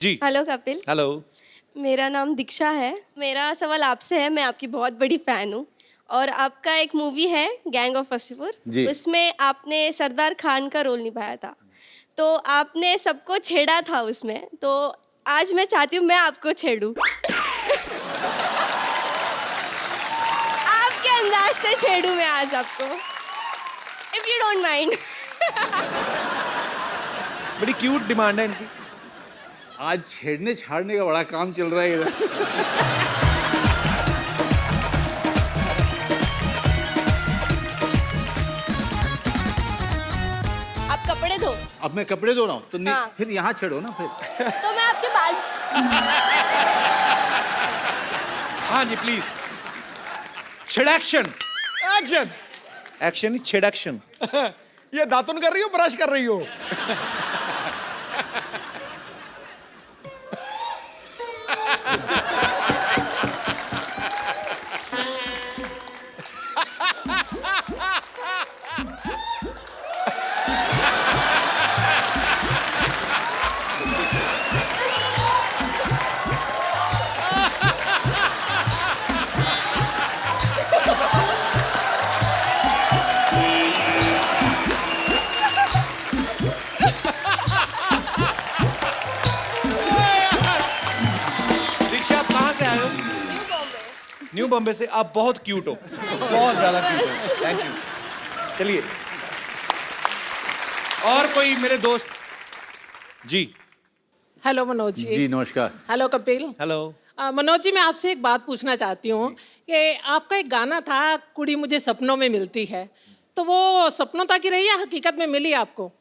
जी। Hello Kapil, hello. मेरा नाम दीक्षा है। मेरा सवाल आपसे है, मैं आपकी बहुत बड़ी फ़ैन हूँ और आपका एक मूवी है गैंग ऑफ वासेपुर, जी। उसमें आपने सरदार खान का रोल निभाया था। तो आपने सबको छेड़ा था उसमें, तो आज मैं चाहती हूँ मैं आपको छेड़ूँ। आपके अंदाज से छेड़ूँ मैं आज आपको, इफ़ यू डोंट माइंड। बड़ी क्यूट डिमांड है इनकी। आज छेड़ने छाड़ने का बड़ा काम चल रहा है इधर। आप कपड़े धो, अब मैं कपड़े धो रहा हूँ तो हाँ। फिर यहाँ छेड़ो ना फिर। तो मैं आपके बाल हाँ जी प्लीज। छिड़ैक्शन। एक्शन। एक्शन ही छिड़ैक्शन। ये दातुन कर रही हो, ब्रश कर रही हो? दीक्षा आप कहाँ से आए हो? न्यू बॉम्बे से। आप बहुत क्यूट हो, बहुत ज्यादा क्यूट हो। Thank you. चलिए और कोई मेरे दोस्त। जी। हेलो मनोज जी। जी नमस्कार। हेलो कपिल। हेलो। मनोज जी, मैं आपसे एक बात पूछना चाहती हूँ कि आपका एक गाना था कुड़ी मुझे सपनों में मिलती है, तो वो सपनों तक ही रही या हकीकत में मिली आपको?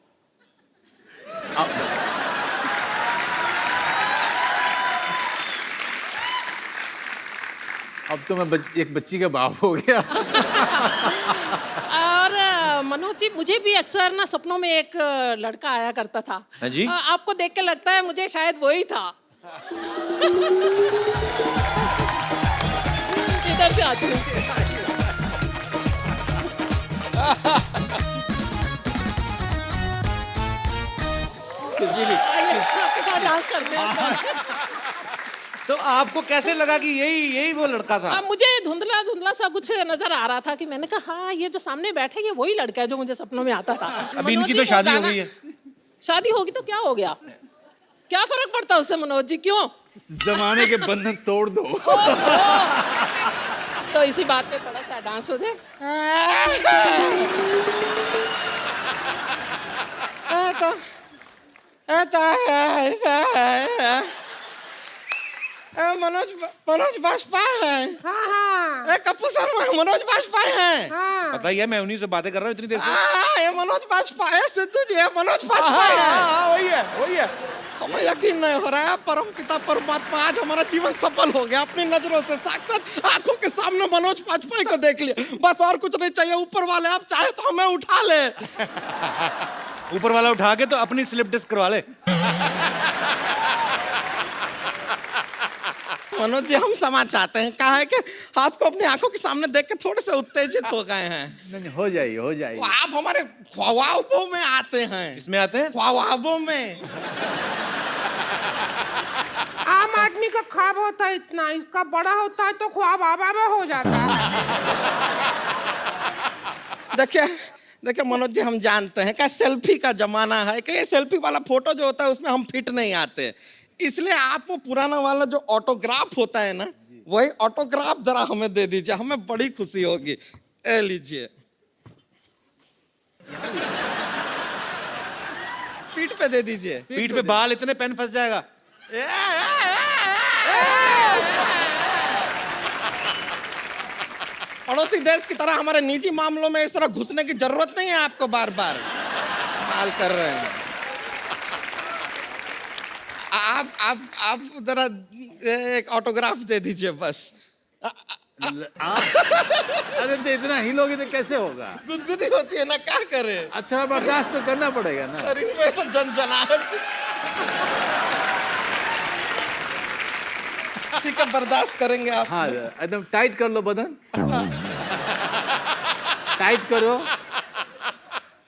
अब तो मैं एक बच्ची का बाप हो गया। और मनोज जी, मुझे भी अक्सर ना सपनों में एक लड़का आया करता था। हाँ जी? आपको देख के लगता है मुझे शायद वही था। इधर से आती हूँ। आपके साथ डांस करते हैं। तो आपको कैसे लगा कि यही वो लड़का था? मुझे धुंधला धुंधला सा कुछ नजर आ रहा था कि मैंने कहा हाँ, ये जो सामने बैठे ये वही लड़का है जो मुझे सपनों में आता था। अब मनोज इनकी जी, तो वो शादी हो गाना- गई है। शादी होगी तो क्या हो गया? क्या फर्क पड़ता है उससे मनोज जी, क्यों? जमाने के बंधन तोड़ दो। तो इसी बात पे थोड़ा सा डांस हो जाए। मनोज बाजपेयी है। हाँ। कपूर शर्मा मनोज बाजपेयी है। पता ही है, मैं उन्हीं से बातें कर रहा हूँ इतनी देर से। ये मनोज बाजपेयी, सिद्धू जी है, मनोज बाजपेयी है। वही है, वही है। हमें यकीन नहीं हो रहा है, परम पिता परमात्मा आज हमारा जीवन सफल हो गया। अपनी नजरों से साक्षात आंखों के सामने मनोज बाजपेयी को देख लिया, बस और कुछ नहीं चाहिए। ऊपर वाले आप चाहे तो हमें उठा ले। ऊपर वाला उठा के तो अपनी स्लिप डिस्क करवा ले। मनोज जी, हम क्षमा चाहते हैं। कहा है कि आपको अपनी आंखों के सामने देख के थोड़े से उत्तेजित हो गए हैं। नहीं हो जाइए हो जाइए। आप हमारे ख्वाबों में आते हैं। इसमें आते हैं। ख्वाबों में। आम आदमी का ख्वाब होता है इतना, इसका बड़ा होता है तो ख्वाब आबा में हो जाता है। देखिए देखिए मनोज जी, हम जानते हैं कि सेल्फी का जमाना है, कि ये सेल्फी वाला फोटो जो होता है उसमें हम फिट नहीं आते, इसलिए आप वो पुराना वाला जो ऑटोग्राफ होता है ना, वही ऑटोग्राफ जरा हमें दे दीजिए, हमें बड़ी खुशी होगी। ए लीजिए। पीठ पे दे दीजिए। पीठ पे बाल इतने पेन फंस जाएगा। पड़ोसी देश की तरह हमारे निजी मामलों में इस तरह घुसने की जरूरत नहीं है आपको। बार बार माल कर रहे हैं आप जरा एक ऑटोग्राफ दे दीजिए बस। अरे तो इतना हिलोगे तो कैसे होगा? गुदगुदी होती है ना, क्या करे। अच्छा बर्दाश्त तो करना पड़ेगा ना। शरीर में ऐसा जनजनाहट से। ठीक है, बर्दाश्त करेंगे आप। हाँ एकदम टाइट कर लो बदन। टाइट करो।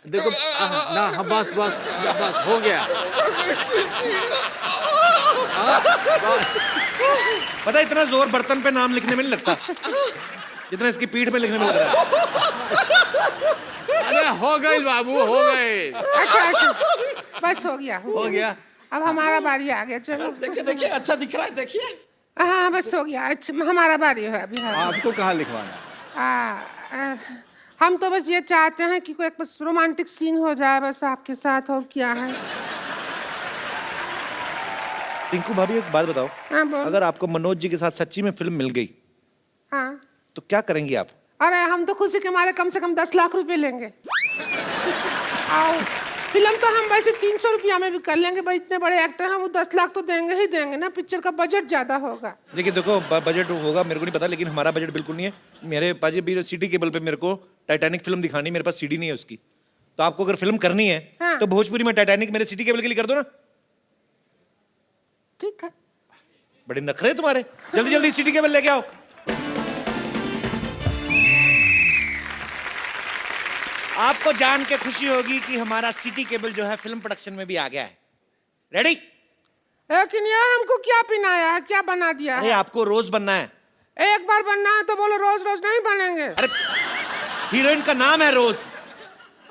देखो ना, हाँ बस बस बस हो गया। पता है इतना जोर बर्तन पे नाम लिखने में नहीं लगता जितना इसकी पीठ में लिखने में लग रहा है। अरे हो गए बाबू, हो गए। अच्छा बस हो गया हो गया। अब हमारा बारी आ गया। चलो देखिए देखिए, अच्छा दिख रहा है, देखिए। हाँ बस हो गया। अच्छा हमारा बारी है अभी। हाँ। आपको कहाँ लिखवाना? हम तो बस ये चाहते हैं कि कोई एक बस रोमांटिक सीन हो जाए बस आपके साथ, और क्या है। टिंकू भाभी एक बात बताओ, हाँ बोल। अगर आपको मनोज जी के साथ सच्ची में फिल्म मिल गई हाँ तो क्या करेंगी आप? अरे हम तो खुशी के मारे कम से कम 10 लाख रुपए लेंगे। आओ, फिल्म तो हम वैसे 300 रुपया में भी कर लेंगे भाई, इतने बड़े एक्टर हैं, वो 10 लाख तो देंगे ही देंगे ना। पिक्चर का बजट ज्यादा होगा। देखिए देखो बजट होगा मेरे को नहीं पता, लेकिन हमारा बजट बिल्कुल नहीं है। मेरे पास भी सिटी केबल पे मेरे को टाइटैनिक फिल्म दिखानी, मेरे पास सीडी नहीं है उसकी। तो आपको अगर फिल्म करनी है हाँ। तो भोजपुरी में टाइटैनिक मेरे सिटी केबल के लिए कर दो ना। ठीक है। बड़े नखरे तुम्हारे, जल्दी जल्दी सिटी केबल लेके आओ। आपको जान के खुशी होगी कि हमारा सिटी केबल जो है फिल्म प्रोडक्शन में भी आ गया है। रेडी? लेकिन यार हमको क्या पिनाया है, क्या बना दिया अरे है? आपको रोज बनना है। एक बार बनना है तो बोलो, रोज रोज नहीं बनेंगे। अरे हीरोइन का नाम है रोज।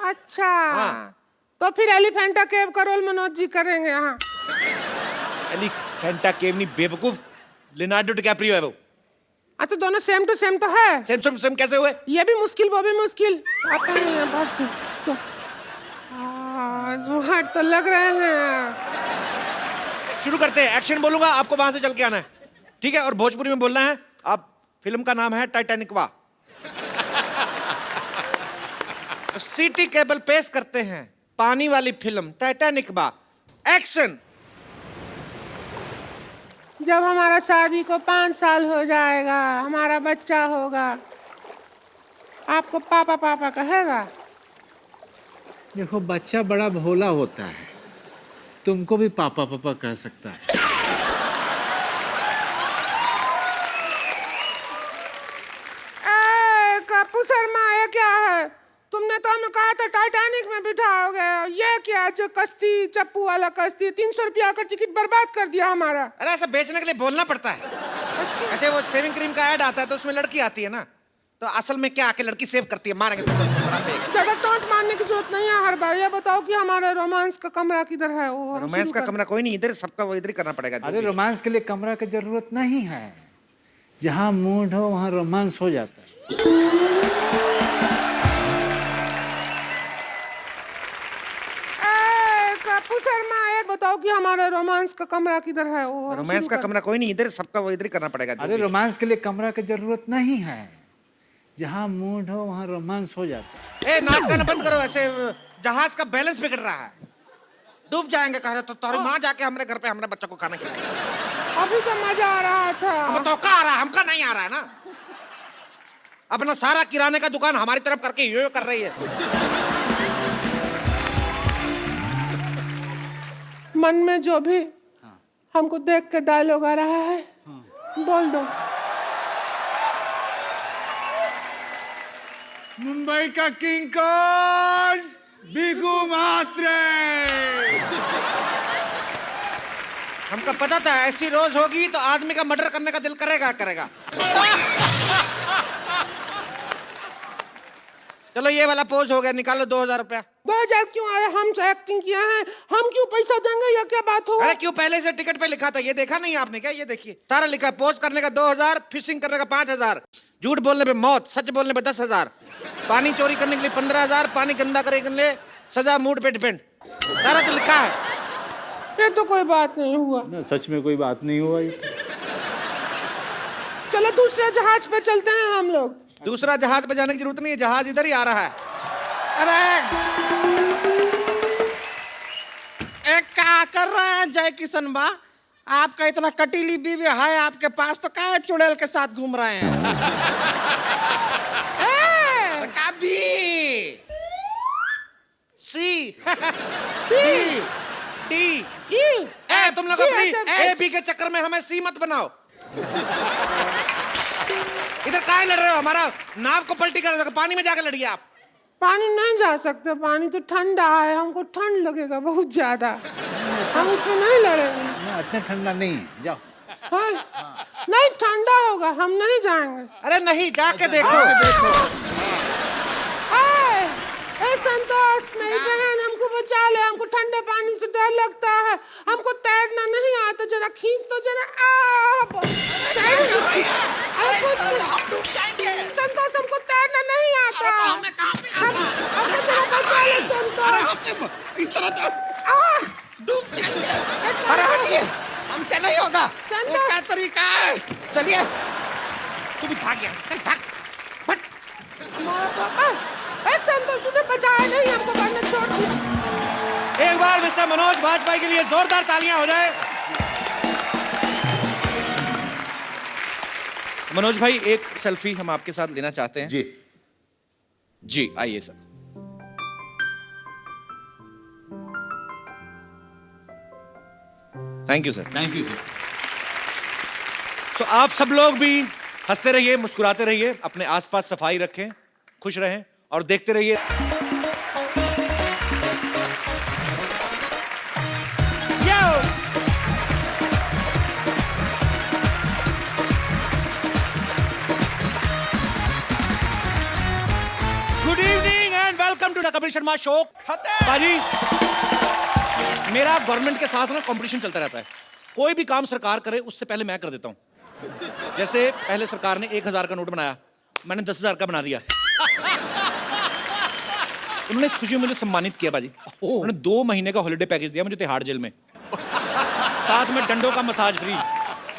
अच्छा हाँ। तो फिर एलिफेंटा केव का रोल मनोज जी करेंगे। हाँ एलिफेंटा केव नहीं बेवकूफ, लियोनार्डो डिकैप्रियो है वो। तो दोनों सेम टू सेम तो है। सेम सेम सेम कैसे हुए? ये भी मुश्किल वो भी मुश्किल। आता नहीं है बहुत इसको। स्मार्ट तो लग रहे हैं। शुरू करते हैं, एक्शन बोलूंगा, आपको वहां से चल के आना है, ठीक है? और भोजपुरी में बोलना है। आप फिल्म का नाम है टाइटैनिक वा। तो सिटी केबल पेश करते हैं पानी वाली फिल्म टाइटैनिक वा। एक्शन। जब हमारा शादी को 5 साल हो जाएगा, हमारा बच्चा होगा, आपको पापा पापा कहेगा? देखो बच्चा बड़ा भोला होता है, तुमको भी पापा पापा कह सकता है। कपूर शर्मा ये क्या है? तुमने तो हमें कहा था टाइटैनिक में बिठाओगे, ये क्या जो कश्ती, चप्पू वाला कश्ती, 300 रुपया का टिकट बर्बाद कर दिया हमारा। अरे ऐसा बेचने के लिए बोलना पड़ता है। अच्छा वो शेविंग क्रीम का ऐड आता है तो उसमें लड़की आती है ना, तो असल में क्या आके लड़की सेव करती है, मारेंगे तो ज्यादा टॉन्ट मारने की जरूरत नहीं है हर बार। ये बताओ कि हमारे रोमांस का कमरा किधर है? वो हम रोमांस शुरू का कर- कमरा कोई नहीं, इधर सबका वो इधर ही करना पड़ेगा। अरे रोमांस के लिए कमरा की जरूरत नहीं है, जहाँ मूड हो वहाँ रोमांस हो जाता है। कपूर शर्मा ये बताओ कि हमारे रोमांस का कमरा किधर है? वो हम रोमांस शुरू का कर- कमरा कोई नहीं, इधर सबका वो इधर ही करना पड़ेगा। अरे रोमांस के लिए कमरा की जरूरत नहीं है, जहाँ मूड हो वहाँ रोमांस हो जाता है। ए नाच गाना बंद करो, ऐसे जहाज का बैलेंस बिगड़ रहा है, डूब जाएंगे। कह रहे तो तुम्हारी माँ जाके हमारे घर पे हमारे बच्चों को खाना खिलाएगी। अभी तो मजा आ रहा था। हम तो का आ रहा है, हमका नहीं आ रहा है ना। अपना सारा किराने का दुकान हमारी तरफ करके यो कर रही है। मन में जो भी हमको देख के डायलॉग आ रहा है बोल दो। मुंबई का किंग कौन? बिगू मात्रे। हमको पता था ऐसी रोज होगी तो आदमी का मर्डर करने का दिल करेगा करेगा। चलो ये वाला पोज हो गया, निकालो 2000 रुपया। 2000 क्यों आया? हम जो एक्टिंग किया है, हम क्यों पैसा देंगे? ये क्या बात हुआ? अरे क्यों, पहले से टिकट पे लिखा था, ये देखा नहीं आपने क्या? ये देखिए सारा लिखा है, पोज करने का 2000, फिशिंग करने का 5000, झूठ बोलने पे मौत, सच बोलने पे 10,000, पानी चोरी करने के लिए 15,000, पानी गंदा करने के लिए सजा, मूड पे डिपेंड, सारा तो लिखा है। ये तो कोई बात नहीं हुआ। ना सच में कोई बात नहीं हुआ ये तो। चलो दूसरे जहाज पे चलते हैं हम लोग। दूसरा जहाज पे जाने की जरूरत नहीं है, जहाज इधर ही आ रहा है। अरे एक क्या कर रहे हैं जय किशन बा? आपका इतना कटीली बीवी है आपके पास, तो क्या चुड़ैल के साथ घूम रहे हैं? B C D D A तुम लोग अपनी ए बी के चक्कर में हमें सी मत बनाओ। इधर काहे लड़ रहे हो? हमारा नाव को पलटी कर दो, पानी में जाकर लड़िए आप। पानी नहीं जा सकते, पानी तो ठंडा है, हमको ठंड लगेगा बहुत ज्यादा, हम उसमें नहीं लड़ेंगे। इतना ठंडा नहीं जाओ। हाँ? नहीं ठंडा होगा, हम नहीं जाएंगे। अरे नहीं, जाके देखो। हाय, ए संतोष, मेरी बहन हमको बचा ले, हमको ठंडे पानी से डर लगता है, हमको तैरना नहीं आता, जरा खींच दो जरा। संतोष हमको तैरना नहीं आता। हमको जरा बचा ले संतोष। इस तरह डूब जाएंगे। अरे हटिए, हमसे नहीं होगा। संतोष। ये क्या तरीका है? चलिए। तू भी भाग गया, चल भाग। फट। ए संतोष, तूने बचाया नहीं, हमको करने छोड़ दिया। एक बार मिस्टर मनोज वाजपेयी के लिए जोरदार तालियां हो जाए। मनोज भाई, एक सेल्फी हम आपके साथ लेना चाहते हैं। जी जी आइए sir. Thank you sir. Thank you sir. तो आप सब लोग भी हंसते रहिए, मुस्कुराते रहिए, अपने आसपास सफाई रखें, खुश रहें और देखते रहिए। Good evening and welcome to the Kapil Sharma show. बाजी, मेरा गवर्नमेंट के साथ ना कंपटीशन चलता रहता है। कोई भी काम सरकार करे उससे पहले मैं कर देता हूं। जैसे पहले सरकार ने 1000 का नोट बनाया, मैंने 10,000 का बना दिया। उन्होंने इस खुशी में मुझे सम्मानित किया बाजी। उन्होंने 2 महीने का हॉलिडे पैकेज दिया मुझे तिहाड़ जेल में, साथ में डंडों का मसाज फ्री।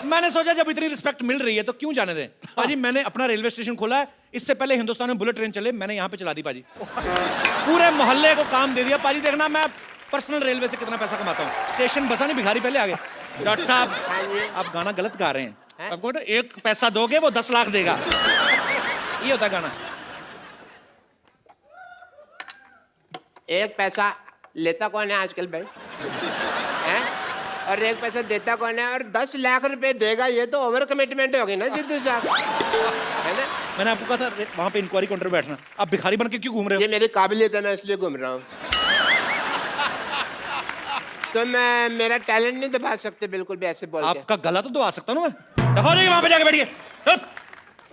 मैंने सोचा जब इतनी रिस्पेक्ट मिल रही है तो क्यों जाने दें। पाजी, मैंने अपना रेलवे स्टेशन खोला है, इससे पहले हिंदुस्तान में बुलेट ट्रेन चले, मैंने यहाँ पे चला दी पाजी। पूरे मोहल्ले को काम दे दिया पाजी। देखना मैं पर्सनल रेलवे से कितना पैसा कमाता हूँ। स्टेशन बसा नहीं, भिखारी पहले आ गए। डॉक्टर साहब, आप गाना गलत गा रहे हैं। आपको तो 1 पैसा दोगे वो 10 लाख देगा, ये होता है गाना। 1 पैसा लेता कौन है आजकल भाई? हैं? और 1 पैसा देता कौन है? और 10 लाख रुपए देगा, ये तो ओवर कमिटमेंट होगी ना सिद्धू साहब, है ना? मैंने आपको कहा था वहां पे इंक्वायरी काउंटर पे बैठना, आप भिखारी बन के क्यों घूम रहे ये हो? मेरी काबिलियत है, मैं इसलिए घूम रहा हूँ। तो मैं मेरा टैलेंट नहीं दबा सकते बिल्कुल भी ऐसे बोल के। आपका गला तो दबा सकता हूँ मैं। दफा हो जाइए, वहां पे जाके बैठिए।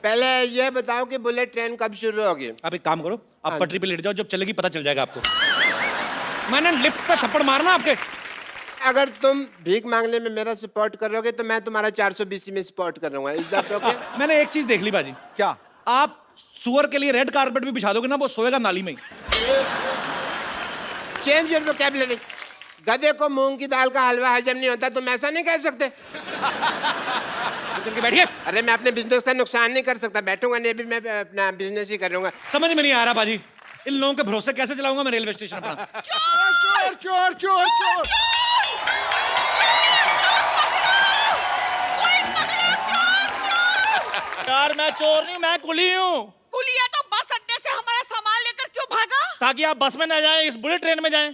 पहले ये बताओ कि बुलेट ट्रेन कब शुरू होगी? आप एक काम करो, आप पटरी पे लेट जाओ, जब चलेगी पता चल जाएगा आपको। मैंने लिफ्ट पे थप्पड़ मारना आपके। अगर तुम भीख मांगने में मेरा सपोर्ट करोगे तो मैं तुम्हारा 420 में सपोर्ट करूंगा। Is that okay? मैंने एक चीज देख ली बाजी। क्या? आप सुअर के लिए रेड कारपेट भी बिछा दोगे ना, वो सोएगा नाली में ही। Change your vocabulary. गधे को मूंग की दाल का हलवा हजम नहीं होता, तुम ऐसा नहीं कह सकते। चल के बैठिए। अरे मैं अपने बिजनेस का नुकसान नहीं कर सकता, बैठूंगा नहीं, भी मैं अपना बिजनेस ही करूंगा। समझ में नहीं आ रहा बाजी, इन लोगों के भरोसे कैसे चलाऊंगा मैं रेलवे स्टेशन अपना। चोर चोर चोर चोर। यार मैं चोर नहीं, मैं कुली हूँ। कुलिया तो बस अड्डे से हमारा सामान लेकर क्यों भागा? ताकि आप बस में ना जाएं, इस बुलेट ट्रेन में जाएं।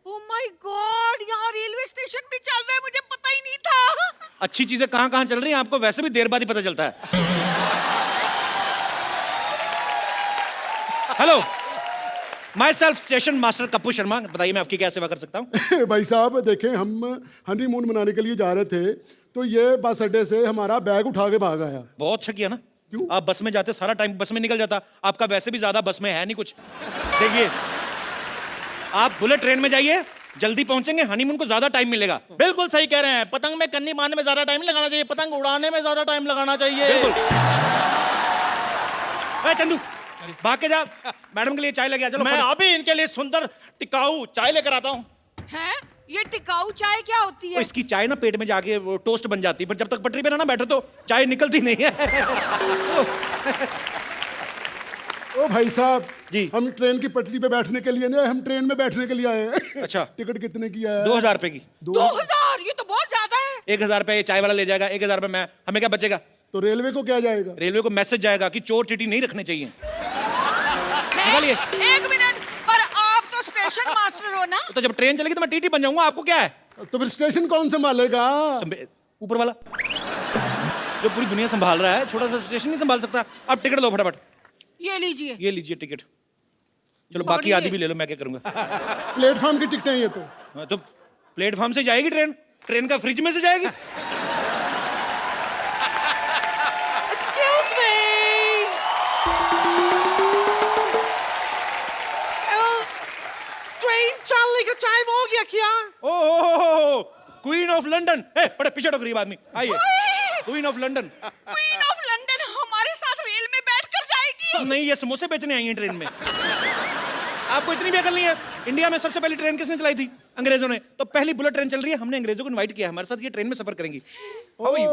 ओह माय गॉड, यहाँ रेलवे स्टेशन भी चल रहा है, मुझे पता ही नहीं था। अच्छी चीजें कहाँ कहाँ चल रही हैं आपको वैसे भी देर बाद ही पता चलता है। Hello, my self station master Kappu Sharma, बताइए मैं आपकी क्या सेवा कर सकता हूँ? भाई साहब देखें, हम हनीमून मनाने के लिए जा रहे थे तो ये बस अड्डे से हमारा बैग उठा के भाग आया। बहुत अच्छा किया ना। क्यों? आप बस में जाते, सारा टाइम बस में निकल जाता। आपका वैसे भी ज्यादा बस में है नहीं कुछ। देखिए, आप बुलेट ट्रेन में जाइए, जल्दी पहुंचेंगे, हनीमून को ज्यादा टाइम मिलेगा। बिल्कुल सही कह रहे हैं। पतंग में कन्नी बांधने में ज्यादा टाइम नहीं लगाना चाहिए, पतंग उड़ाने में ज्यादा टाइम लगाना चाहिए। बिल्कुल। ए चंदू, भाग के जा, मैडम के लिए चाय लेके आ। चलो मैं अभी इनके लिए सुंदर टिकाऊ चाय लेकर आता हूँ। हैं? ये टिकाऊ चाय क्या होती ओ, है? इसकी चाय ना पेट में जाके वो टोस्ट बन जाती है, पर जब तक पटरी पे ना बैठो तो चाय निकलती नहीं है। ओ भाई साहब जी। हम ट्रेन की पटरी पे बैठने के लिए नहीं, हम ट्रेन में बैठने के लिए आए हैं। अच्छा। टिकट कितने की है? 2000 रुपए की। 2000? ये तो बहुत ज्यादा है। 1000 रुपए ये चाय वाला ले जाएगा, 1000 रुपए मैं, हमें क्या बचेगा? तो रेलवे को क्या जाएगा? रेलवे को मैसेज जाएगा कि चोर चीटी नहीं रखने चाहिए। हैं? निकालिए। 1 मिनट, पर आप तो स्टेशन मास्टर हो ना? तो जब ट्रेन चलेगी तो मैं टीटी बन जाऊंगा, आपको क्या है? तो फिर स्टेशन कौन संभालेगा? ऊपर वाला जो पूरी दुनिया संभाल रहा है, छोटा सा स्टेशन नहीं संभाल सकता। अब टिकट लो फटाफट। ये लीजिए। ये लीजिए टिकट। चलो बाकी आधी भी ले लो, मैं क्या करूंगा। प्लेटफॉर्म की टिकटें ये तो। हाँ, तो प्लेटफॉर्म से जाएगी ट्रेन, ट्रेन का फ्रिज में से जाएगी? Excuse me. ट्रेन चलने का टाइम हो गया क्या? ओह, क्वीन ऑफ लंदन। बड़े पीछे हटो गरीब आदमी, आइए। Queen of London. Queen of London हमारे साथ रेल में बैठकर जाएगी? नहीं, ये समोसे बेचने आई हैं ट्रेन में। आपको इतनी भी अकल नहीं है? इंडिया में सबसे पहली ट्रेन किसने चलाई थी? अंग्रेजों ने। तो पहली बुलेट ट्रेन चल रही है, हमने अंग्रेजों को इनवाइट किया हमारे साथ, ये ट्रेन में सफर करेंगी। How are you?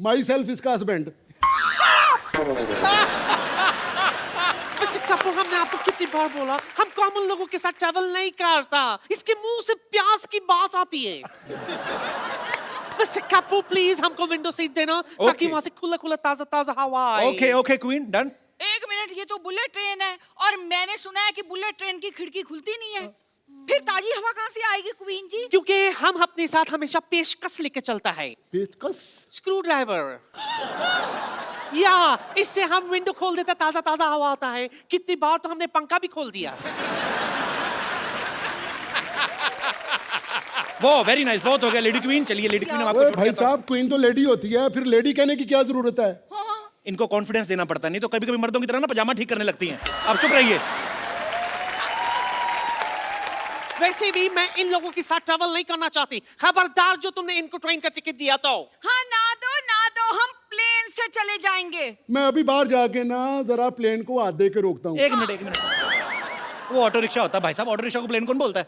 My self इसका हस्बैंड। मिस्टर कपूर, हमने आपको कितनी बार बोला हम कॉमन लोगों के साथ ट्रैवल नहीं करता। इसके मुंह से प्याज की बास आती है। मिस्टर कपूर प्लीज हमको विंडो सीट देना ताकि वहां से खुला खुला ताजा ताजा हवा आए। Okay okay queen, done. एक मिनट, ये तो बुलेट ट्रेन है और मैंने सुना है कि बुलेट ट्रेन की खिड़की खुलती नहीं है। फिर ताजी हवा कहाँ से आएगी क्वीन जी? क्योंकि हम अपने साथ हमेशा पेशकश लेके चलता है। पेचकस? Screw driver. या इससे हम विंडो खोल देते, ताजा ताजा हवा आता है। कितनी बार तो हमने पंखा भी खोल दिया। वो वेरी नाइस, बहुत हो गया लेडी क्वीन। चलिए लेडी क्वीन, आपको भाई साहब, क्वीन तो लेडी होती है, फिर लेडी कहने की क्या जरूरत है? इनको कॉन्फिडेंस देना पड़ता है, नहीं तो कभी कभी मर्दों की तरह ना पजामा ठीक करने लगती हैं। आप चुप रहिए। वैसे भी मैं इन लोगों के साथ ट्रैवल नहीं करना चाहती। खबरदार जो तुमने इनको ट्रेन का टिकट दिया तो। हाँ, ना दो, हम प्लेन से चले जाएंगे। मैं अभी बाहर जाके ना जरा प्लेन को हाथ दे के रोकता हूँ। एक मिनट। वो ऑटो रिक्शा होता है भाई साहब, ऑटो रिक्शा को प्लेन कौन बोलता है?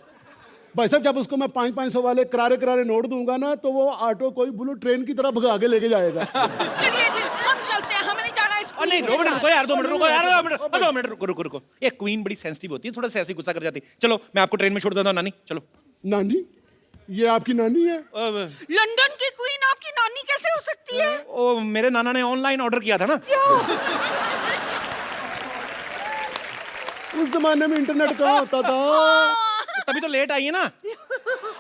भाई साहब, जब उसको मैं 500-500 वाले करारे नोट दूंगा ना, तो वो ऑटो कोई बुलेट ट्रेन की तरह भगा के लेके जाएगा। चलिए जी, हम चलते हैं, हमें नहीं जाना इस नहीं, 2 मिनट रुको यार, 2 मिनट रुको यार, 2 मिनट रुको। ये क्वीन बड़ी सेंसिटिव होती है, थोड़ा सा ऐसे गुस्सा कर जाती है। चलो मैं आपको ट्रेन में छोड़ देता हूँ नानी, चलो। नानी? ये आपकी नानी है? लंदन की क्वीन आपकी नानी कैसे हो सकती है? ओ, मेरे नाना ने ऑनलाइन ऑर्डर किया था ना। उस जमाने में इंटरनेट कहाँ होता था? तभी तो लेट आई है ना।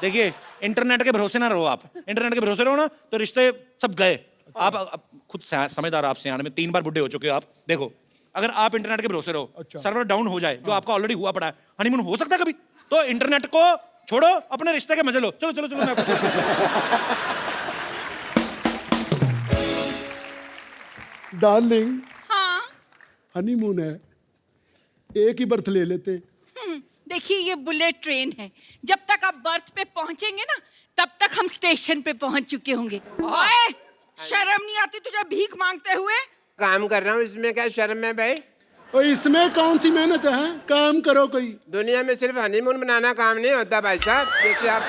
देखिए, इंटरनेट के भरोसे ना रहो आप। इंटरनेट के भरोसे रहो ना तो रिश्ते सब गए। आप खुद समझदार, आप सियाने में 3 बार बुढ़े हो चुके हो आप। देखो, अगर आप इंटरनेट के भरोसे रहो, सर्वर डाउन हो जाए, जो आपका ऑलरेडी हुआ पड़ा है, हनीमून हो सकता है कभी, तो इंटरनेट को छोड़ो, अपने रिश्ते के मजे लो। चलो मैं डार्लिंग, हाँ? हनीमून है, एक ही बर्थ ले लेते। देखिए, ये बुलेट ट्रेन है। जब तक आप बर्थ पे पहुंचेंगे ना, तब तक हम स्टेशन पे पहुंच चुके होंगे। ओए, शर्म नहीं आती तुझे भीख मांगते हुए? काम कर रहा हूँ, इसमें क्या शर्म है भाई? और इसमें कौन सी मेहनत है? काम करो कोई। दुनिया में सिर्फ हनीमून मनाना काम नहीं होता भाई साहब। जैसे आप,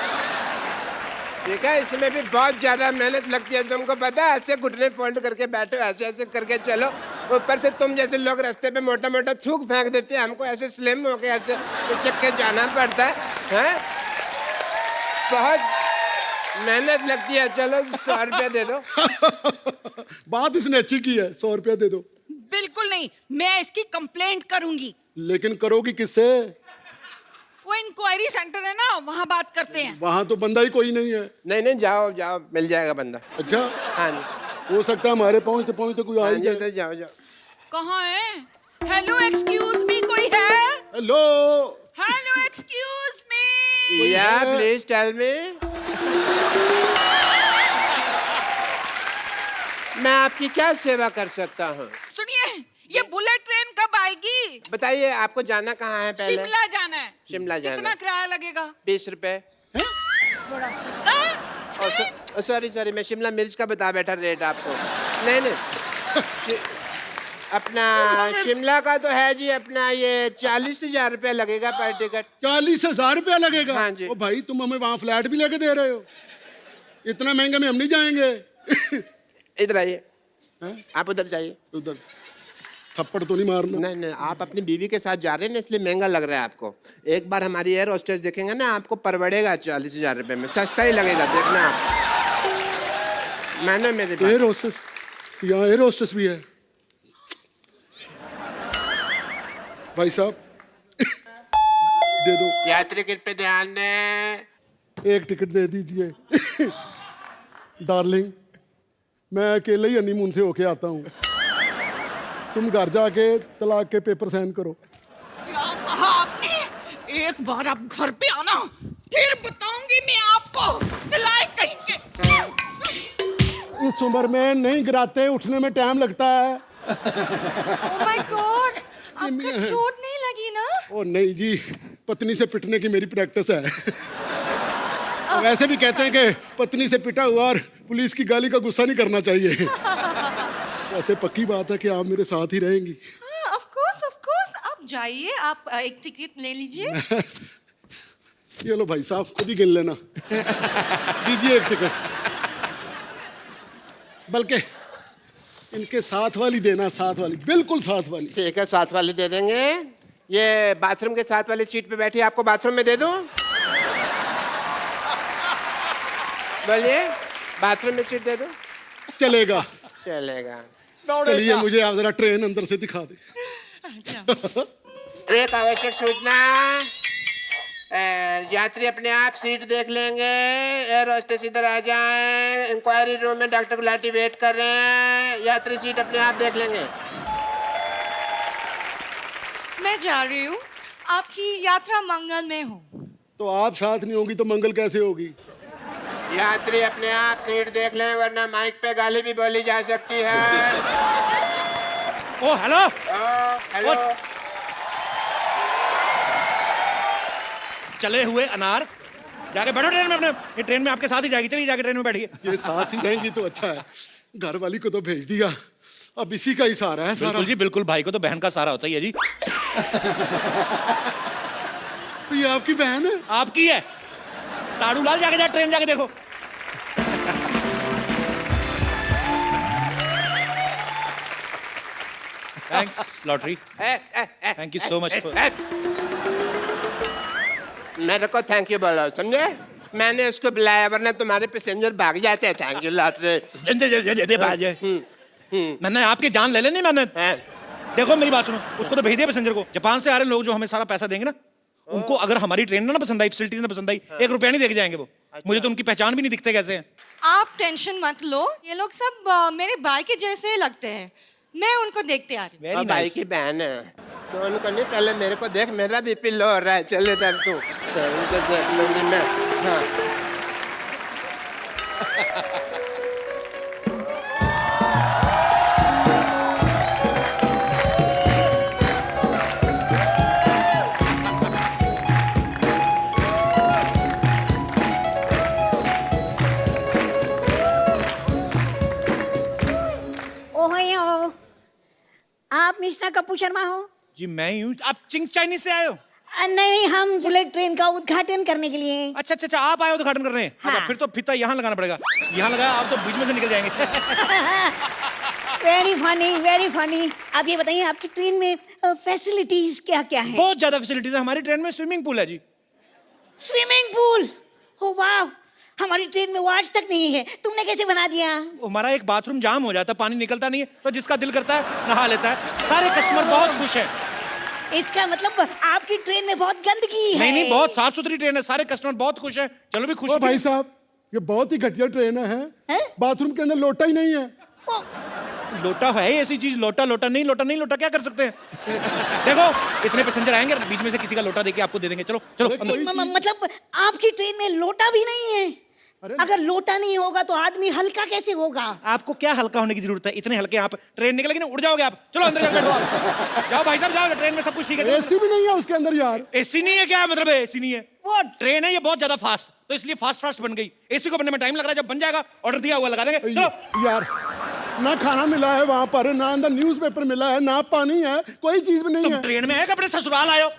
ठीक है, इसमें भी बहुत ज्यादा मेहनत लगती है, तुमको पता है? ऐसे घुटने फोल्ड करके बैठो, ऐसे करके चलो। ऊपर से तुम जैसे लोग रास्ते पे मोटा मोटा थूक फेंक देते हैं, हमको ऐसे स्लिम होके ऐसे उचक के जाना पड़ता है। बहुत मेहनत लगती है। चलो 100 रुपया दे दो। बात इसने अच्छी की है, 100 रुपया दे दो। बिल्कुल नहीं, मैं इसकी कंप्लेंट करूंगी। लेकिन करोगी किससे? वो इंक्वायरी सेंटर है ना, वहाँ बात करते हैं। वहाँ तो बंदा ही कोई नहीं है। नहीं, जाओ, मिल जाएगा बंदा। अच्छा, हाँ जी, हो सकता है हमारे पहुँचते कोई आ ही जाए। तो जाओ। कहाँ है? हेलो, एक्सक्यूज मी, कोई है? Hello excuse me. या प्लीज टेल मी। मैं आपकी क्या सेवा कर सकता हूँ? सुनिए, ये बुलेट ट्रेन कब आएगी? बताइए, आपको जाना कहाँ है? पहले शिमला जाना है। शिमला जाना। कितना किराया लगेगा? 20 रुपए। बड़ा सस्ता है। सॉरी, मैं शिमला मिर्च का बता बैठा रेट आपको। नहीं, अपना शिमला का तो है जी, अपना ये 40,000 रुपया लगेगा पर टिकट। 40,000 रुपया लगेगा? हाँ जी। ओ भाई, तुम हमें वहाँ फ्लैट भी लेके दे रहे हो? इतना महंगा में हम नहीं जाएंगे। इधर आइए, आप उधर जाइए। उधर थप्पड़ तो नहीं मारना? नहीं, आप अपनी बीवी के साथ जा रहे हैं ना, इसलिए महंगा लग रहा है आपको। एक बार हमारी एयर होस्टेस देखेंगे ना, आपको परवड़ेगा 40,000 रुपये में, सस्ता ही लगेगा, देखना आप। मैंने मेरे एयर होस्टेस? यहाँ एयर होस्टेस भी है? भाई साहब, दे दो। यात्री कृपया ध्यान दें। एक टिकट दे दीजिए। डार्लिंग, मैं अकेले ही हनीमून से होके आता हूँ। तुम घर जाके तलाक के पेपर साइन करो। क्या कहा आपने? एक बार आप घर पे आना, फिर बताऊंगी मैं आपको, नालायक कहीं के। इस उम्र में नहीं गिराते, उठने में टाइम लगता है। ओह माय गॉड, आपको चोट नहीं लगी ना? ओ नहीं जी, पत्नी से पिटने की मेरी प्रैक्टिस है। वैसे भी कहते हैं कि पत्नी से पिटा हुआ और पुलिस की गाली का गुस्सा नहीं करना चाहिए। वैसे पक्की बात है कि आप मेरे साथ ही रहेंगी। ऑफ कोर्स, आप जाइए, आप एक टिकट ले लीजिए। ये लो भाई साहब, खुद ही गिन लेना। दीजिए एक टिकट, बल्कि इनके साथ वाली देना, साथ वाली, बिल्कुल साथ वाली। ठीक है, साथ वाली दे देंगे। ये बाथरूम के साथ वाली सीट पे बैठी, आपको बाथरूम में दे दूं? बोलिए, बाथरूम में सीट दे दूं? चलेगा। चलेगा। चलिए, मुझे आप जरा ट्रेन अंदर से दिखा दे। एक आवश्यक सूचना, यात्री अपने आप सीट देख लेंगे। एयर होस्टेस इधर आ जाएं। इंक्वायरी रूम में डॉक्टर गुलाटी वेट कर रहे हैं। यात्री सीट अपने आप देख लेंगे। मैं जा रही हूँ, आपकी यात्रा मंगल में हो। तो आप साथ नहीं होगी तो मंगल कैसे होगी? यात्री अपने आप सीट देख लें, वरना माइक पे गाली भी बोली जा सकती है। ओ हेलो, हेलो। चले हुए अनार, जाके बैठो ट्रेन में अपने। ये ट्रेन में आपके साथ ही जाएगी, चलिए जाके ट्रेन में बैठिए। ये साथ ही जाएंगी तो अच्छा है। घर वाली को तो भेज दिया, अब इसी का ही सहारा है सारा। बिल्कुल जी बिल्कुल, भाई को तो बहन का सहारा होता ही है जी। ये आपकी बहन है? आपकी है। ताड़ू लाल, जाके जा ट्रेन जाके देखो। Thanks lottery, thank you so much. मेरे को थैंक यू बोलो, समझे? मैंने उसको बुलाया, वरना तुम्हारे पैसेंजर भाग जाते हैं। Thank you lottery. मैंने आपकी जान ले लेनी मैंने। देखो मेरी बात सुनो, उसको तो भेज दिया पैसेंजर को। जापान से आ रहे लोग जो हमें सारा पैसा देंगे ना, उनको अगर हमारी ट्रेन ना पसंद आई, फैसिलिटीज ना पसंद आई, 1 रुपया नहीं देके जाएंगे वो। मुझे तो उनकी पहचान भी नहीं दिखते कैसे हैं। आप टेंशन मत लो, ये लोग सब मेरे भाई के जैसे लगते हैं। मैं उनको देखते आ रही हूँ। भाई की बहन है तो उनको नहीं, पहले मेरे को देख, मेरा बीपी लो हो रहा है। चले इधर तू, उनको देख लूंगी मैं। हाँ। ओहो, आप मिस्टर कपूर शर्मा हो? जी मैं ही हूँ। आप चिंग चाइनीज से आए हो? नहीं, हम बुलेट ट्रेन का उद्घाटन करने के लिए। अच्छा अच्छा अच्छा, आप आए हो उद्घाटन कर रहे हैं? हाँ। अच्छा, फिर तो फीता यहाँ लगाना पड़ेगा। यहाँ लगाया आप तो बीच में से निकल जाएंगे। Very funny, very funny. आप ये बताइए, आपकी ट्रेन में फैसिलिटीज क्या क्या है? बहुत ज्यादा फैसिलिटीज है हमारी ट्रेन में। स्विमिंग पूल है जी। Swimming pool? ओ वाह, हमारी ट्रेन में वो आज तक नहीं है। तुमने कैसे बना दिया? हमारा एक बाथरूम जाम हो जाता है, पानी निकलता नहीं है, तो जिसका दिल करता है नहा लेता है। सारे कस्टमर बहुत खुश हैं। इसका मतलब आपकी ट्रेन में बहुत गंदगी है। नहीं नहीं, बहुत साफ सुथरी ट्रेन है, सारे कस्टमर बहुत खुश हैं। चलो भी खुश। भाई साहब, ये बहुत ही घटिया ट्रेन है। बाथरूम के अंदर लोटा ही नहीं है। लोटा है ऐसी चीज? लोटा लोटा नहीं, लोटा नहीं, लोटा क्या कर सकते हैं? देखो इतने पैसेंजर आएंगे, बीच में से किसी का लोटा देके आपको दे देंगे। चलो चलो अंदर। मतलब आपकी ट्रेन में लोटा भी नहीं है? अगर लोटा नहीं होगा तो आदमी हल्का कैसे होगा? आपको क्या हल्का होने की जरूरत है? इतने हल्के आप ट्रेन निकलेगी ना, उड़ जाओगे आप। चलो अंदर जाओ, बैठो आप। जाओ भाई साहब जाओ, ट्रेन में सब कुछ ठीक है। एसी भी नहीं है उसके अंदर यार। एसी नहीं है? क्या मतलब है एसी नहीं है? वो ट्रेन है ये बहुत ज्यादा फास्ट, तो इसलिए फास्ट फास्ट बन गई। एसी को बनने में टाइम लग रहा है, जब बन जाएगा ऑर्डर दिया हुआ लगा देंगे। चलो यार, ना खाना मिला है वहाँ पर, ना अंदर न्यूज़पेपर मिला है, ना पानी है, कोई चीज भी नहीं है। ट्रेन में है कि अपने ससुराल आयो?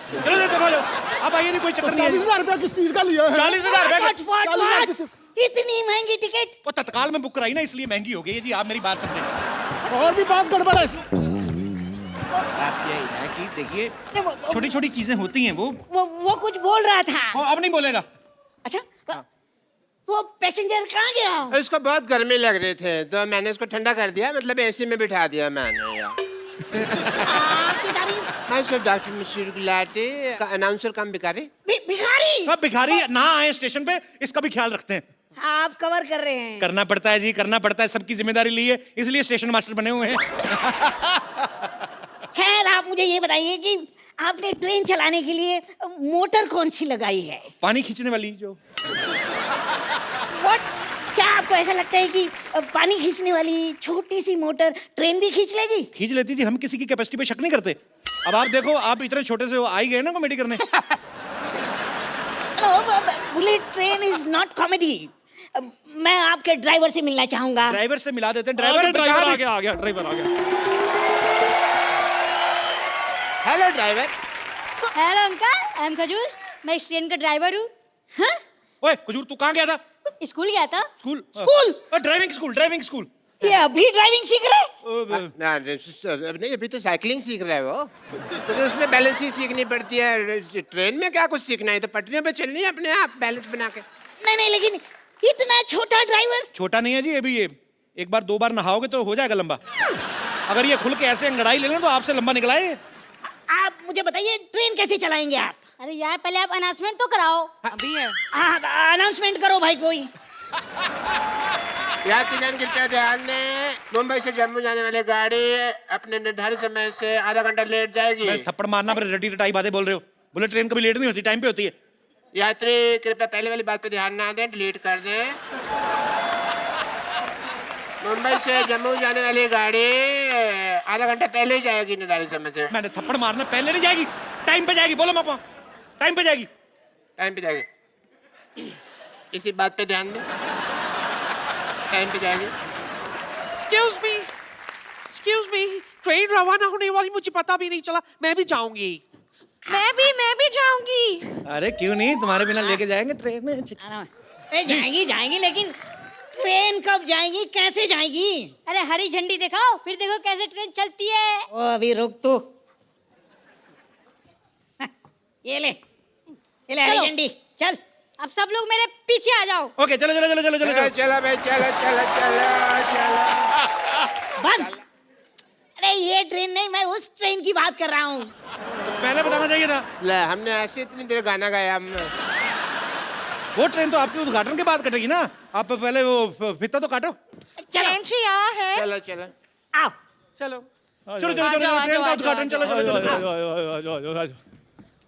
चलो देखो लो, अब आइए, नहीं कोई चक्कर नहीं है। 40,000 रुपया किस चीज का लिया है? 40,000 रुपया। इतनी महंगी टिकट? वो तत्काल में बुक कराई ना, इसलिए महंगी हो गई है जी। आप मेरी बात समझे। और भी बात गड़बड़ है। बात यही है कि देखिए, छोटी छोटी चीजें होती हैं। वो कुछ बोल रहा था। अब नहीं बोलेगा। अच्छा, वो पैसेंजर कहाँ गया? उसको बहुत गर्मी लग रही थी, तो मैंने उसको ठंडा कर दिया, मतलब एसी में बिठा दिया मैंने यार। डॉक्टर मिश्र गुलाटी, अनाउंसर कम भिखारी। भिखारी? अब भिखारी ना आए स्टेशन पे, इसका भी ख्याल रखते हैं। आप कवर कर रहे हैं? करना पड़ता है जी, करना पड़ता है। सबकी जिम्मेदारी ली है, इसलिए स्टेशन मास्टर बने हुए हैं। खैर, आप मुझे ये बताइए कि आपने ट्रेन चलाने के लिए मोटर कौन सी लगाई है? पानी खींचने वाली जो। What? क्या आपको ऐसा लगता है कि पानी खींचने वाली छोटी सी मोटर ट्रेन भी खींच लेगी? खींच लेती थी, हम किसी की कैपेसिटी पे शक नहीं करते। अब आप देखो, आप इतने छोटे से आ ही गए ना कॉमेडी करने। Bullet train is not comedy. मैं आपके ड्राइवर से मिलना चाहूंगा। ड्राइवर से मिला देते हैं। ड्राइवर ड्राइवर आ गया ड्राइवर आ गया। Hello driver. Hello uncle, I am खजूर, मैं इस ट्रेन का ड्राइवर हूँ। ओए खजूर, तू कहाँ गया था? स्कूल गया था। स्कूल? Driving school. ये अभी ड्राइविंग सीख रहे? नहीं, अभी तो साइकिलिंग सीख रहा है वो, क्योंकि उसमें बैलेंस ही सीखनी पड़ती है। ट्रेन में क्या कुछ सीखना है, तो पटरियों पे चलनी है अपने आप बैलेंस बना के। नहीं, लेकिन इतना छोटा ड्राइवर। छोटा नहीं है जी, अभी ये एक बार 2 बार नहाओगे तो हो जाएगा लंबा। अगर ये खुल के ऐसे अंगड़ाई ले लें तो आपसे लंबा निकला है। आप मुझे बताइए ट्रेन कैसे चलाएंगे आप? अरे यार, पहले आप अनाउंसमेंट तो कराओ। अभी है। अनाउंसमेंट करो भाई कोई। यात्रीगण कृपया ध्यान दें, मुंबई से जम्मू जाने वाली गाड़ी अपने निर्धारित समय से आधा घंटा लेट जाएगी। थप्पड़ मारना, पर रटी रटाई बातें बोल रहे हो। बुलेट ट्रेन कभी लेट नहीं होती, टाइम पे होती है। यात्री कृपया पहले वाली बात पे ध्यान ना दें, डिलीट कर दें। मुंबई से जम्मू जाने वाली गाड़ी आधा घंटा पहले ही जाएगी निर्धारित समय से। मैंने थप्पड़ मारना, पहले नहीं जाएगी, टाइम पे जाएगी। बोलो मापा, टाइम पे जाएगी। टाइम पे जाएगी, इसी बात पे ध्यान दें, टाइम पे जाएगी। एक्सक्यूज मी, ट्रेन रवाना होने वाली, मुझे पता भी नहीं चला। मैं भी जाऊंगी। मैं भी जाऊंगी। अरे क्यों नहीं, तुम्हारे बिना लेके जाएंगे ट्रेन में। जाएंगी, लेकिन ट्रेन कब जाएगी, कैसे जाएगी? अरे हरी झंडी दिखाओ, फिर देखो कैसे ट्रेन चलती है। ओ अभी रुक तू। ये ले हरी झंडी, चल। अब सब लोग मेरे पीछे आ जाओ। ओके, चलो चलो चलो चलो चलो चलो चलो भाई, चलो चलो चलो चलो। बंद। अरे ये ट्रेन नहीं, मैं उस ट्रेन की बात कर रहा हूँ। पहले बताना चाहिए था। ले, हमने ऐसे इतनी देर गाना गाया हमने। वो ट्रेन तो आपके उद्घाटन के बाद कटेगी ना, आप पहले वो फीता तो काटो। ट्रेन से यहाँ है। चलो चलो आओ। चलो चलो चलो चलो, ट्रेन का उद्घाटन। चलो चलो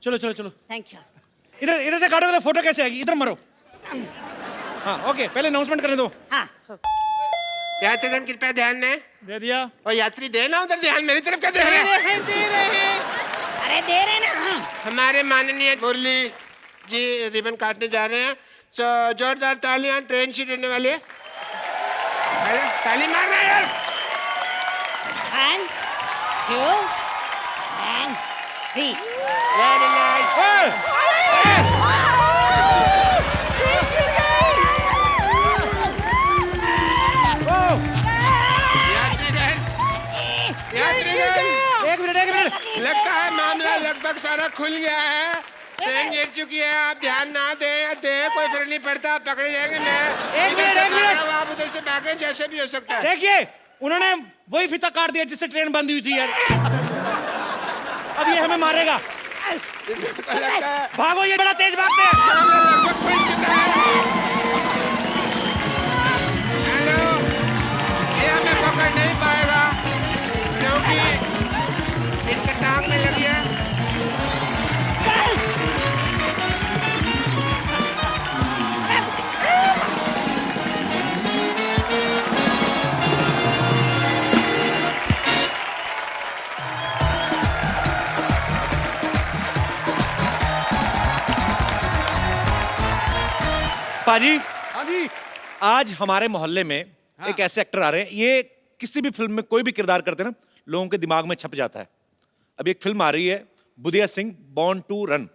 चलो चलो चलो। Thank you. इधर इधर से काटोगे तो फोटो कैसे आएगी? इधर मरो। हाँ ओके, पहले अनाउंसमेंट करने दो। हाँ। यात्रीगण कृपया ध्यान दें। दे दिया। और यात्री देना उधर ध्यान, मेरी तरफ क्या दे रहे हैं? अरे दे रहे ना। हमारे माननीय मुरली जी रिबन काटने जा रहे हैं, तो जोरदार तालियां, ट्रेन शुरू होने वाली है। अरे ताली मार रहे हैं। 1 2 and 3। Very nice. एक मिनट, लगता है मामला लगभग सारा खुल गया है। ट्रेन गिर चुकी है, आप ध्यान ना दें या दें, कोई फर्क नहीं पड़ता, पकड़े जाएंगे। मैं एक मिनट। आप उधर से भागें, जैसे भी हो सकता है। देखिए, उन्होंने वही फीता काट दिया जिससे ट्रेन बंद हुई थी यार। अब ये हमें मारेगा। भागो, ये बड़ा तेज भागते हैं। लगभग खुल चुका है। हेलो, ये हमें पकड़ नहीं पाएगा क्योंकि इनके टांग में लगी है। पाजी, हाँ जी, आज हमारे मोहल्ले में एक ऐसे एक्टर आ रहे हैं, ये किसी भी फिल्म में कोई भी किरदार करते हैं ना, लोगों के दिमाग में छप जाता है। अभी एक फिल्म आ रही है, Budhia Singh born to run.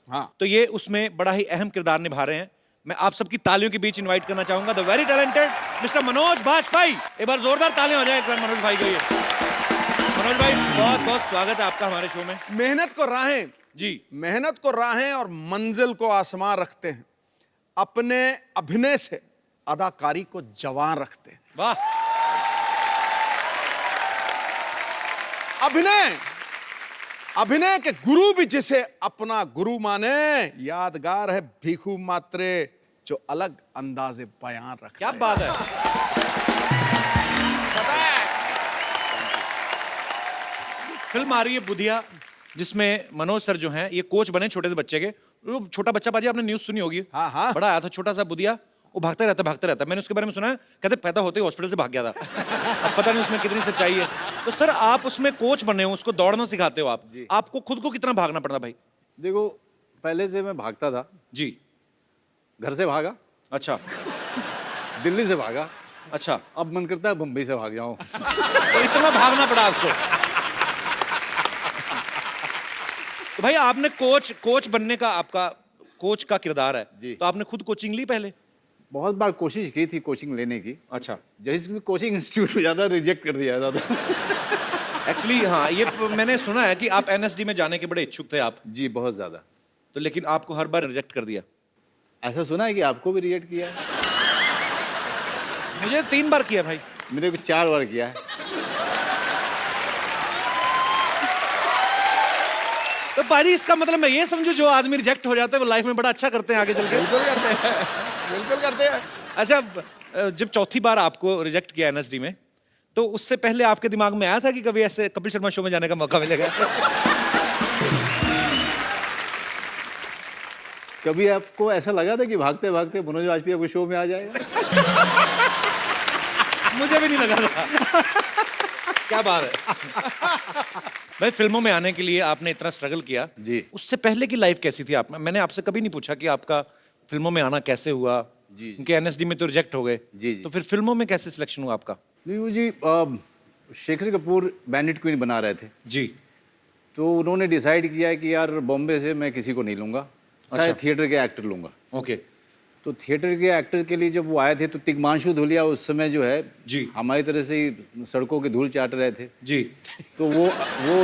हाँ, तो ये उसमें बड़ा ही अहम किरदार निभा रहे हैं। मैं आप सबकी तालियों के बीच इनवाइट करना चाहूंगा the very talented mister Manoj Bajpayee. एक बार जोरदार तालियां हो जाए एक बार मनोज भाई के लिए। मनोज भाई, बहुत बहुत स्वागत है आपका हमारे शो में। मेहनत को राहें जी, मेहनत को राहें और मंजिल को आसमां रखते हैं, अपने अभिनय से अदाकारी को जवान रखते हैं। वाह। अभिनय के गुरु भी जिसे अपना गुरु माने, यादगार है भीखू मात्रे जो अलग अंदाजे बयान रखते। क्या बात है। फिल्म आ रही है बुधिया, जिसमें मनोज सर जो हैं ये कोच बने छोटे से बच्चे के। वो छोटा बच्चा पाजी आपने न्यूज़ सुनी होगी, हाँ हाँ, बड़ा आया था छोटा सा बुदिया, वो भागता रहता। मैंने उसके बारे में सुना है, कहते पैदा होते ही हॉस्पिटल से भाग गया था। अब पता नहीं उसमें कितनी सच्चाई है। तो सर आप उसमें कोच बने हो, उसको दौड़ना सिखाते हो आप, आपको खुद को कितना भागना पड़ता भाई? देखो पहले से मैं भागता था जी, घर से भागा, अच्छा दिल्ली से भागा, अच्छा अब मन करता है बम्बई से भाग जाऊं। तो इतना भागना पड़ा आपको। तो भाई आपने कोच बनने का, आपका कोच का किरदार है जी, तो आपने खुद कोचिंग ली पहले? बहुत बार कोशिश की थी कोचिंग लेने की। अच्छा, जैसे भी कोचिंग इंस्टीट्यूट में ज़्यादा रिजेक्ट कर दिया जाता था। एक्चुअली हाँ, ये मैंने सुना है कि आप एनएसडी में जाने के बड़े इच्छुक थे आप। जी बहुत ज़्यादा। तो लेकिन आपको हर बार रिजेक्ट कर दिया? ऐसा सुना है कि आपको भी रिजेक्ट किया है? मुझे 3 बार किया भाई। मेरे को 4 बार किया है। तो पाजी इसका मतलब मैं ये समझू जो आदमी रिजेक्ट हो जाता है वो लाइफ में बड़ा अच्छा करते हैं आगे चल के? बिल्कुल करते हैं, बिल्कुल करते हैं। अच्छा, जब चौथी बार आपको रिजेक्ट किया एनएसडी में, तो उससे पहले आपके दिमाग में आया था कि कभी ऐसे कपिल शर्मा शो में जाने का मौका मिलेगा? कभी आपको ऐसा लगा था कि भागते भागते मनोज वाजपेयी आपके शो में आ जाएगा? मुझे भी नहीं लगा था। क्या बात है। भाई फिल्मों में आने के लिए आपने इतना स्ट्रगल किया जी, उससे पहले की लाइफ कैसी थी? आप, मैंने आपसे कभी नहीं पूछा कि आपका फिल्मों में आना कैसे हुआ जी, क्योंकि एनएसडी में तो रिजेक्ट हो गए जी, तो फिर फिल्मों में कैसे सिलेक्शन हुआ आपका? नहीं वो जी शेखर कपूर बैंडिट क्वीन बना रहे थे जी, तो उन्होंने डिसाइड किया कि यार बॉम्बे से मैं किसी को नहीं लूंगा, शायद थिएटर के एक्टर लूंगा। ओके, तो थिएटर के एक्टर के लिए जब वो आए थे तो तिग्मांशु धूलिया उस समय जो है जी हमारी तरह से ही सड़कों की धूल चाट रहे थे जी, तो वो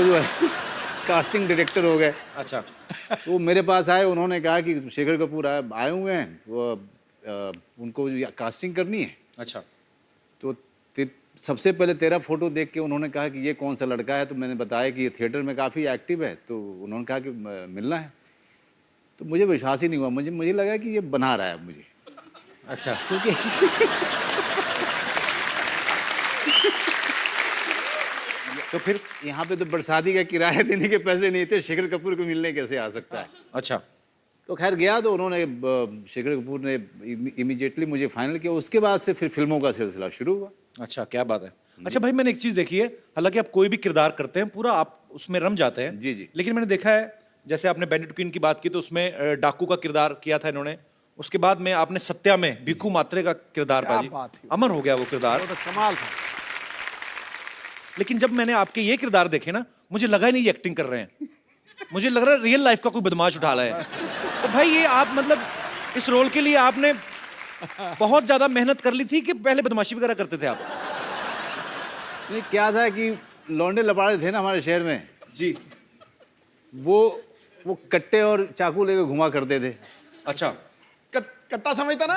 जो है कास्टिंग डायरेक्टर हो गए। अच्छा, तो मेरे पास आए, उन्होंने कहा कि शेखर कपूर आए हुए हैं, वो उनको कास्टिंग करनी है। अच्छा, तो सबसे पहले तेरा फोटो देख के उन्होंने कहा कि ये कौन सा लड़का है, तो मैंने बताया कि ये थिएटर में काफ़ी एक्टिव है, तो उन्होंने कहा कि मिलना है। तो मुझे विश्वास ही नहीं हुआ, मुझे लगा कि ये बना रहा है मुझे। अच्छा, क्योंकि तो फिर यहाँ पे तो बरसाती का किराया देने के पैसे नहीं थे, शेखर कपूर को मिलने कैसे आ सकता है? अच्छा, तो खैर गया, तो उन्होंने शेखर कपूर ने इमीडिएटली मुझे फाइनल किया। उसके बाद से फिर फिल्मों का सिलसिला शुरू हुआ। अच्छा, क्या बात है। अच्छा भाई, मैंने एक चीज़ देखी है, हालांकि आप कोई भी किरदार करते हैं पूरा आप उसमें रम जाते हैं जी जी, लेकिन मैंने देखा है जैसे आपने बैंडिट क्वीन की बात की तो उसमें डाकू का किरदार किया था इन्होंने, उसके बाद में आपने सत्या में भिक्खू मात्रे का किरदार पाजी, अमर हो गया वो किरदार, तो कमाल था। लेकिन जब मैंने आपके ये किरदार देखे ना, मुझे लगा ही नहीं ये एक्टिंग कर रहे हैं, मुझे लग रहा है रियल लाइफ का कोई बदमाश उठा रहा है। तो भाई ये आप मतलब इस रोल के लिए आपने बहुत ज्यादा मेहनत कर ली थी कि पहले बदमाशी वगैरह करते थे आप? नहीं, क्या था कि लौंडे लपाड़े थे ना हमारे शहर में जी, वो कट्टे और चाकू लेके घुमा करते थे। अच्छा, कट्टा समझता ना?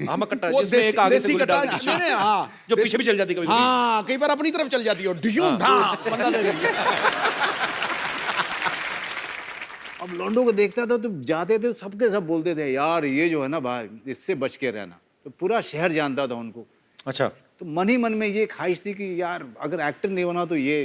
हाँ मैं कट्टा, वो जिसमें एक आगे से देसी गोली कट्टा, डाल के, नहीं, हाँ, जो पीछे भी चल जाती कभी। हाँ, कई बार अपनी तरफ चल जाती है, ढियूं ढां, बंदा दे देती है। अब लौंडों को देखता था तो जाते थे सबके सब बोलते थे यार ये जो है ना भाई इससे बच के रहना, तो पूरा शहर जानता था उनको। अच्छा, तो मन ही मन में ये ख्वाहिश थी कि यार अगर एक्टर नहीं बना तो ये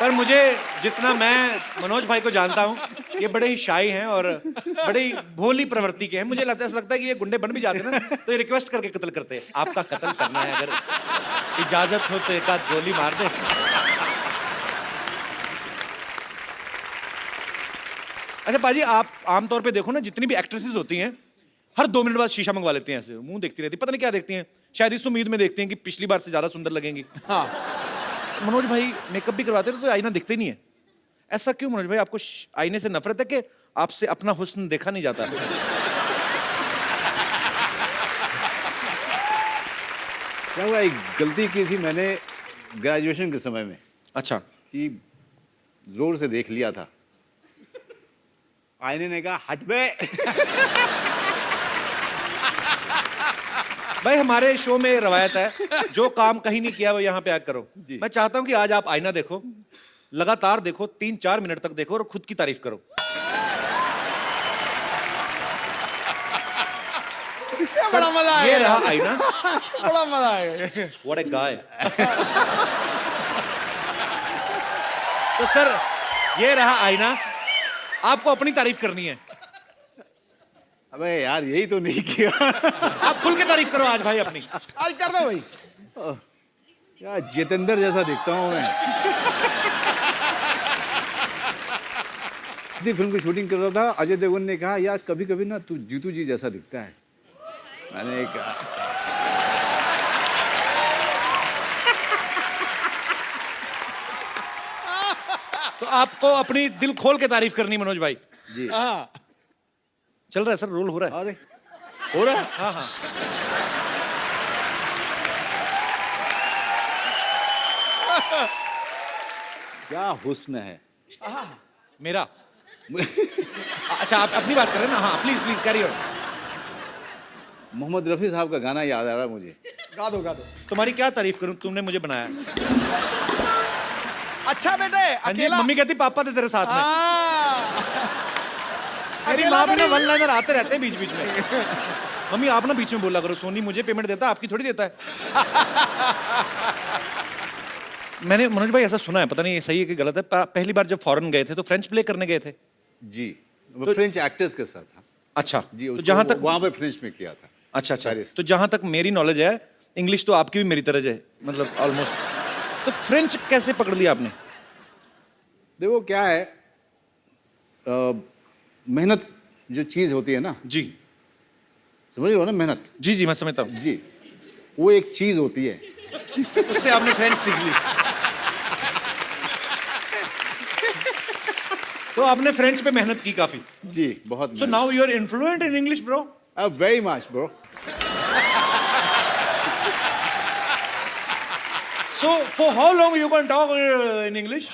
पर मुझे जितना मैं मनोज भाई को जानता हूँ ये बड़े ही शाई हैं और बड़े ही भोली प्रवृत्ति के हैं। मुझे ऐसा लगता है कि ये गुंडे बन भी जाते हैं ना तो ये रिक्वेस्ट करके कत्ल करते हैं, आपका कत्ल करना है, अगर इजाजत हो तो एक आध गोली मार दे। अच्छा पाजी, आप आमतौर पे देखो ना जितनी भी एक्ट्रेसेस होती हैं हर 2 मिनट बाद शीशा मंगवा लेती हैं, ऐसे मुंह देखती रहती, पता नहीं क्या देखती हैं, शायद इस उम्मीद में देखती हैं कि पिछली बार से ज्यादा सुंदर लगेंगी। हाँ, मनोज भाई मेकअप भी करवाते थे तो आईना दिखते नहीं है, ऐसा क्यों मनोज भाई? आपको आईने से नफरत है कि आपसे अपना हुस्न देखा नहीं जाता? क्या हुआ, एक गलती की थी मैंने ग्रेजुएशन के समय में। अच्छा, कि जोर से देख लिया था, आईने ने कहा हट बे। भाई हमारे शो में रवायत है जो काम कहीं नहीं किया वो यहाँ पे आकर करो। मैं चाहता हूँ कि आज आप आईना देखो, लगातार देखो, 3-4 मिनट तक देखो और खुद की तारीफ करो। ये बड़ा मजा आएगा। ये रहा आईना। बड़ा मजा आएगा। What a guy. तो सर ये रहा आईना, आपको अपनी तारीफ करनी है। अबे यार यही तो नहीं किया। आप खुल के तारीफ करो आज भाई अपनी। आज कर दो भाई। यार जितेंद्र जैसा दिखता हूँ मैं। इतनी फिल्म की शूटिंग कर रहा था, अजय देवगन ने कहा यार कभी कभी ना तू जीतू जी जैसा दिखता है। मैंने कहा तो आपको अपनी दिल खोल के तारीफ करनी मनोज भाई। जी चल रहा है सर, रोल हो रहा है। अरे हो रहा है। हाँ हाँ क्या हुस्न है मेरा। अच्छा आप अपनी बात कर रहे हैं ना। हाँ please please carry on. Mohammed Rafi Sahab का गाना याद आ रहा है मुझे। गा दो गा दो। तुम्हारी क्या तारीफ करूं, तुमने मुझे बनाया। अच्छा बेटे हाँ जी, अकेला। मम्मी कहती पापा थे तेरे साथ में। मेरी अकेला माँ भी तो ना नहीं। वन लाइनर आते रहते हैं बीच बीच में। मम्मी आप ना बीच में बोला करो, सोनी मुझे पेमेंट देता है, आपकी थोड़ी देता है। मैंने मनोज भाई ऐसा सुना है, पता नहीं ये सही है कि गलत है, पहली बार जब फॉरेन गए थे तो फ्रेंच प्ले करने गए थे। जी वो फ्रेंच एक्टर्स के साथ था। अच्छा जी तो उसको जहां तक वहां पे फ्रेंच में किया था। अच्छा अच्छा तो जहां तक मेरी नॉलेज है, इंग्लिश तो आपकी भी मेरी तरह है, मतलब ऑलमोस्ट। तो फ्रेंच कैसे पकड़ लिया आपने? देखो क्या है, मेहनत जो चीज होती है ना, जी समझ रहे हो ना, मेहनत। जी जी मैं समझता हूँ। जी वो एक चीज होती है। उससे आपने फ्रेंच सीख ली। तो आपने फ्रेंच पे मेहनत की काफी। जी बहुत। So now you are influent in English bro. Very much bro. So for how long you can talk in English?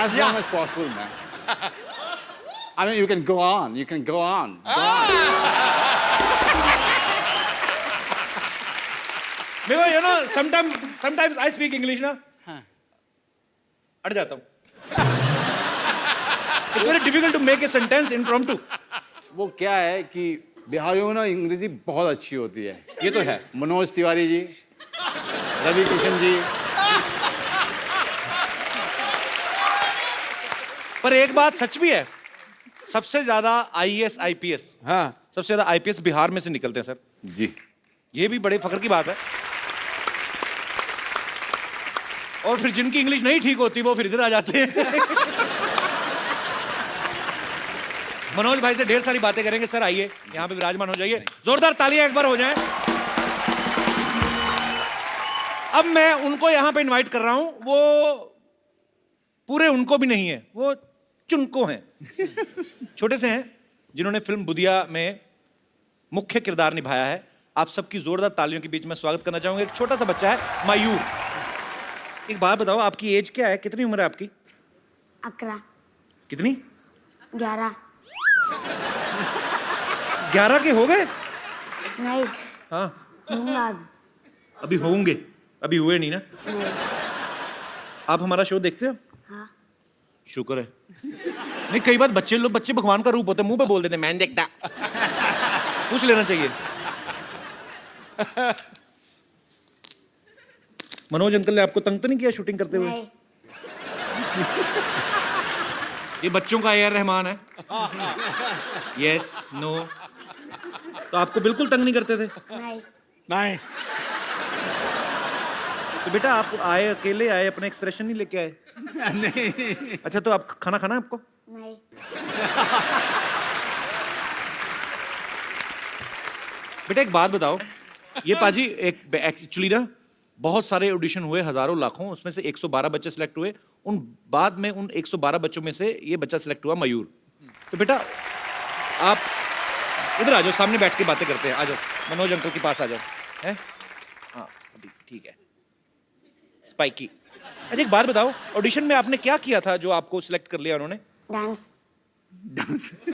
As long as possible, man. I mean, you can go on. You can go on. Go on. Because you know, sometimes I speak English ना, अड़ जाता हूँ। It's very difficult to make a sentence impromptu. वो क्या है कि बिहारियों में ना अंग्रेजी बहुत अच्छी होती है। ये तो है। मनोज तिवारी जी, रवि किशन जी। पर एक बात सच भी है, सबसे ज्यादा IAS IPS, हाँ सबसे ज्यादा IPS बिहार में से निकलते हैं सर। जी ये भी बड़े फख्र की बात है। और फिर जिनकी इंग्लिश नहीं ठीक होती वो फिर इधर आ जाते हैं। मनोज भाई से ढेर सारी बातें करेंगे। सर आइए यहाँ पे विराजमान हो जाइए, जोरदार तालियां एक बार हो जाएं। अब मैं उनको यहाँ पे इनवाइट कर रहा हूं, वो पूरे उनको भी नहीं है, वो चुनको हैं, छोटे से हैं, जिन्होंने फिल्म बुदिया में मुख्य किरदार निभाया है। आप सबकी जोरदार तालियों के बीच में स्वागत करना चाहूंगा। एक छोटा सा बच्चा है मयूर। एक बात बताओ, आपकी एज क्या है, कितनी उम्र है आपकी? 11 कितनी? 11 11 के हो गए? नहीं हाँ होऊंगा अभी होंगे, अभी हुए नहीं ना। नहीं आप हमारा शो देखते हो? हाँ शुक्र है। नहीं कई बार बच्चे भगवान का रूप होते हैं, मुंह पे बोल देते हैं मैं देखता। पूछ लेना चाहिए। मनोज अंकल ने आपको तंग तो नहीं किया शूटिंग करते हुए? नहीं ये बच्चों का AR रहमान है। यस नो तो आपको बिल्कुल तंग नहीं करते थे? नहीं नहीं। तो बेटा आप आए, अकेले आए, अपने एक्सप्रेशन नहीं लेके आए? नहीं। अच्छा तो आप खाना खाना है आपको? नहीं बेटा एक बात बताओ, ये पाजी एक एक्चुअली ना बहुत सारे ऑडिशन हुए, हजारों लाखों, उसमें से 112 बच्चे सिलेक्ट हुए। उन बाद में उन 112 बच्चों में से ये बच्चा सिलेक्ट हुआ मयूर। तो बेटा आप इधर आ जाओ, सामने बैठ के बातें करते हैं। आ जाओ मनोज अंकल के पास आ जाओ। हैं? हाँ अभी ठीक है। स्पाइकी। अच्छा एक बात बताओ, ऑडिशन में आपने क्या किया था जो आपको सिलेक्ट कर लिया उन्होंने? Dance dance